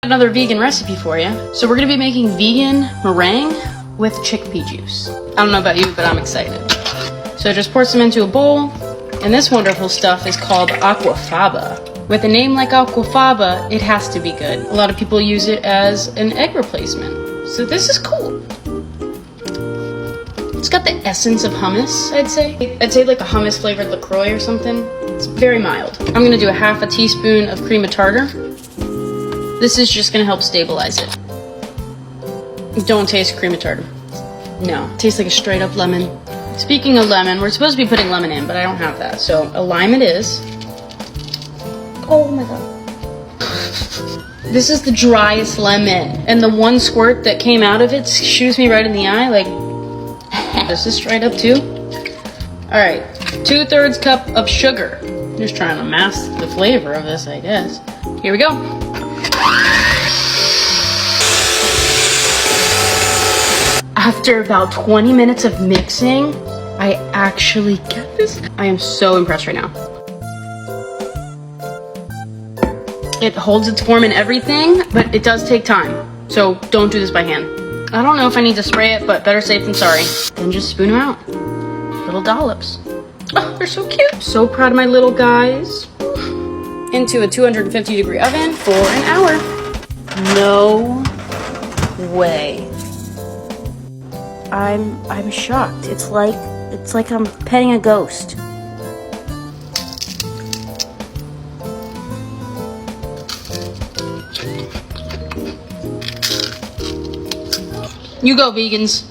Another vegan recipe for you. So we're gonna be making vegan meringue with chickpea juice. I don't know about you, but I'm excited. So just pour some into a bowl, and this wonderful stuff is called aquafaba. With a name like aquafaba, it has to be good. A lot of people use it as an egg replacement. So this is cool. It's got the essence of hummus, I'd say. I'd say like a hummus flavored LaCroix or something. It's very mild. I'm gonna do a half a teaspoon of cream of tartar. This is just gonna help stabilize it. Don't taste cream of tartar. No, it tastes like a straight up lemon. Speaking of lemon, we're supposed to be putting lemon in, but I don't have that. So a lime it is. Oh my god. This is the driest lemon. And the one squirt that came out of it shoots me right in the eye. Like, this is straight up too. All right, 2/3 cup of sugar. Just trying to mask the flavor of this, I guess. Here we go. After about 20 minutes of mixing, I actually get this. I am so impressed right now. It holds its form and everything, but it does take time. So don't do this by hand. I don't know if I need to spray it, but better safe than sorry. Then just spoon them out. Little dollops. Oh, they're so cute. So proud of my little guys. Into a 250-degree oven for an hour. No way. I'm shocked. It's like I'm petting a ghost. You go, vegans.